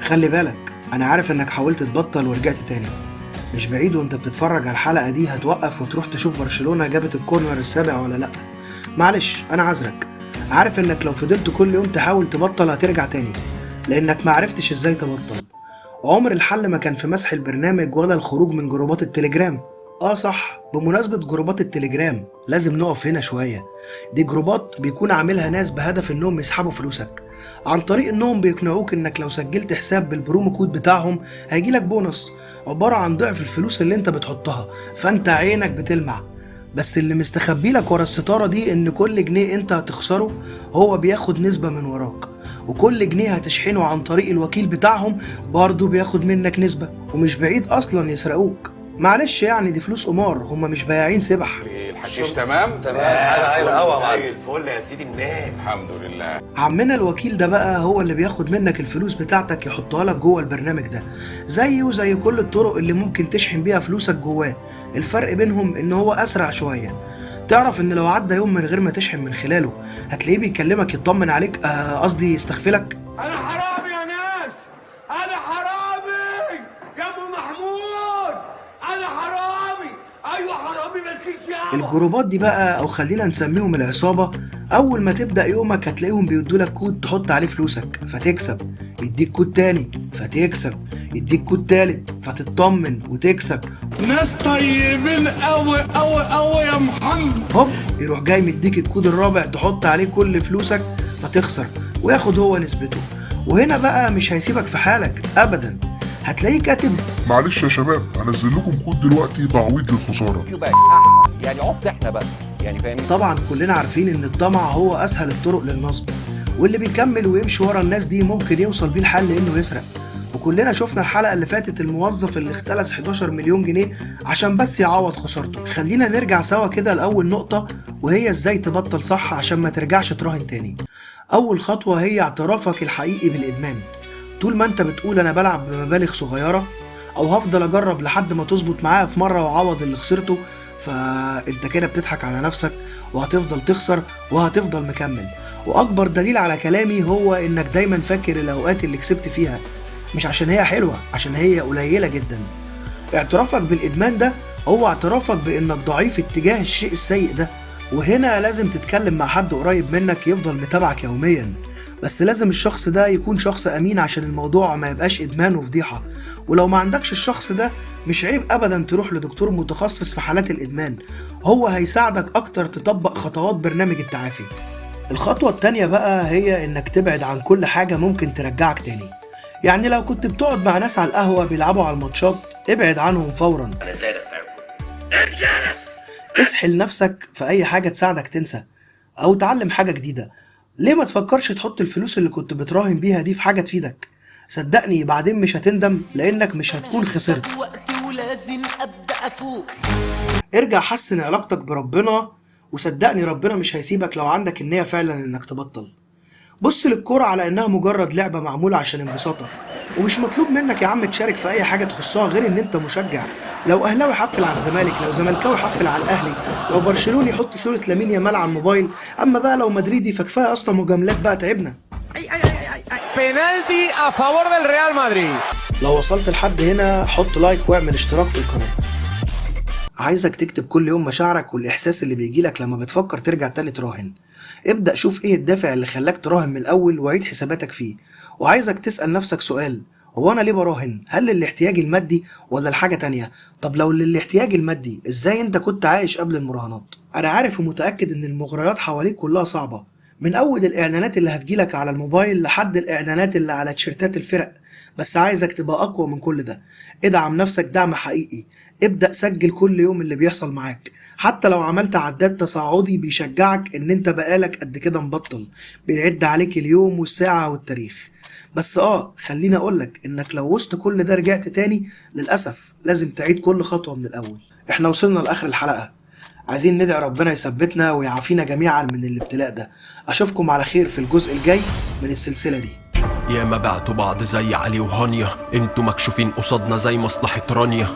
خلي بالك، انا عارف انك حاولت تبطل ورجعت تاني. مش بعيد وانت بتتفرج على الحلقة دي هتوقف وتروح تشوف برشلونة جابت الكورنر السابع ولا لأ. معلش انا عذرك، عارف انك لو فضلت كل يوم تحاول تبطل هترجع تاني، لانك معرفتش ازاي تبطل. عمر الحل ما كان في مسح البرنامج ولا الخروج من جروبات التليجرام. صح، بمناسبة جروبات التليجرام لازم نقف هنا شوية. دي جروبات بيكون عاملها ناس بهدف انهم يسحبوا فلوسك، عن طريق انهم بيقنعوك انك لو سجلت حساب بالبرومو كود بتاعهم هيجيلك بونص عبارة عن ضعف الفلوس اللي انت بتحطها، فانت عينك بتلمع. بس اللي مستخبي لك ورا الستارة دي ان كل جنيه انت هتخسره هو بياخد نسبة من وراك، وكل جنيه هتشحنه عن طريق الوكيل بتاعهم برضه بياخد منك نسبة، ومش بعيد اصلا يسرقوك. معلش يعني دي فلوس قمار، هما مش بياعين سبح. الحشيش تمام؟ حاجه قوي زي الفل يا سيدي الناس. الحمد لله. عمنا الوكيل ده بقى هو اللي بياخد منك الفلوس بتاعتك يحطها لك جوه البرنامج ده، زيه زي كل الطرق اللي ممكن تشحن بيها فلوسك جواه. الفرق بينهم ان هو اسرع شوية. تعرف ان لو عدى يوم من غير ما تشحن من خلاله هتلاقيه بيكلمك يطمن عليك، قصدي يستغفلك. انا حرامي يا ناس، انا حرامي يا ابو محمود، انا حرامي. ايوه حرامي مالكيش يابا. الجروبات دي بقى او خلينا نسميهم العصابة، اول ما تبدأ يومك هتلاقيهم بيدولك كود تحط عليه فلوسك فتكسب، يديك كود تاني فتكسب، يديك كود تالت فتطمن وتكسب. ناس طيبين قوي قوي قوي يا محمد. هوب يروح جاي مديك الكود الرابع تحط عليه كل فلوسك فتخسر وياخد هو نسبته. وهنا بقى مش هيسيبك في حالك ابدا، هتلاقيه كاتب معلش يا شباب هنزل لكم كود دلوقتي تعويض للخساره. يعني عبط احنا بقى، يعني فاهمني. طبعا كلنا عارفين ان الطمع هو اسهل الطرق للنصب، واللي بيكمل ويمشي ورا الناس دي ممكن يوصل بيه الحل انه يسرق. وكلنا شفنا الحلقة اللي فاتت الموظف اللي اختلس 11 مليون جنيه عشان بس يعوض خسارته. خلينا نرجع سوا كده لأول نقطة، وهي ازاي تبطل صح عشان ما ترجعش تراهن تاني. أول خطوة هي اعترافك الحقيقي بالإدمان. طول ما انت بتقول انا بلعب بمبالغ صغيرة او هفضل اجرب لحد ما تظبط معايا في مرة واعوض اللي خسرته، فانت كده بتضحك على نفسك وهتفضل تخسر وهتفضل مكمل. واكبر دليل على كلامي هو انك دايما فاكر الاوقات اللي كسبت فيها، مش عشان هي حلوة، عشان هي قليلة جدا. اعترافك بالإدمان ده هو اعترافك بإنك ضعيف اتجاه الشيء السيء ده. وهنا لازم تتكلم مع حد قريب منك يفضل متابعك يوميا، بس لازم الشخص ده يكون شخص أمين عشان الموضوع ما يبقاش إدمان وفضيحة. ولو ما عندكش الشخص ده مش عيب أبدا تروح لدكتور متخصص في حالات الإدمان، هو هيساعدك أكتر تطبق خطوات برنامج التعافي. الخطوة التانية بقى هي إنك تبعد عن كل حاجة ممكن ترجعك تاني. يعني لو كنت بتقعد مع ناس على القهوة بيلعبوا على الماتشات ابعد عنهم فورا. اسحل نفسك في أي حاجة تساعدك تنسى أو تعلم حاجة جديدة. ليه ما تفكرش تحط الفلوس اللي كنت بتراهن بيها دي في حاجة تفيدك؟ صدقني بعدين مش هتندم لأنك مش هتكون خسرت. ارجع حسن علاقتك بربنا، وصدقني ربنا مش هيسيبك لو عندك النية فعلا إنك تبطل. بص للكرة على انها مجرد لعبة معمولة عشان انبساطك، ومش مطلوب منك يا عم تشارك في اي حاجة تخصها غير ان انت مشجع. لو اهلاوي حفل على الزمالك، لو زملكاوي حفل على الاهلي، لو برشلوني يحط صورة لامين يامال على الموبايل. اما بقى لو مدريدي فكفايه اصلا مجاملات بقى، تعبنا. بينالتي ا فاور del ريال مدريد. لو وصلت لحد هنا حط لايك واعمل اشتراك في القناة. عايزك تكتب كل يوم مشاعرك والاحساس اللي بيجيلك لما بتفكر ترجع تاني تراهن. ابدأ شوف ايه الدافع اللي خلاك تراهن من الاول وعيد حساباتك فيه. وعايزك تسأل نفسك سؤال، هو انا ليه براهن؟ هل للاحتياج المادي ولا لحاجة تانية؟ طب لو للاحتياج المادي ازاي انت كنت عايش قبل المراهنات؟ انا عارف ومتأكد ان المغريات حواليك كلها صعبة، من اول الاعلانات اللي هتجيلك على الموبايل لحد الاعلانات اللي على تيشيرتات الفرق. بس عايزك تبقى اقوى من كل ده. ادعم نفسك دعم حقيقي. ابدأ سجل كل يوم اللي بيحصل معاك، حتى لو عملت عداد تصاعدي بيشجعك ان انت بقالك قد كده مبطل، بيعد عليك اليوم والساعة والتاريخ. بس خليني اقولك انك لو وسط كل ده رجعت تاني للأسف لازم تعيد كل خطوة من الاول. احنا وصلنا لاخر الحلقة، عايزين ندعي ربنا يثبتنا ويعافينا جميعا من الابتلاء ده. اشوفكم على خير في الجزء الجاي من السلسلة دي. يا ما بعتوا بعض زي علي وهانيا، انتوا مكشوفين قصادنا زي مصلحة رانيا.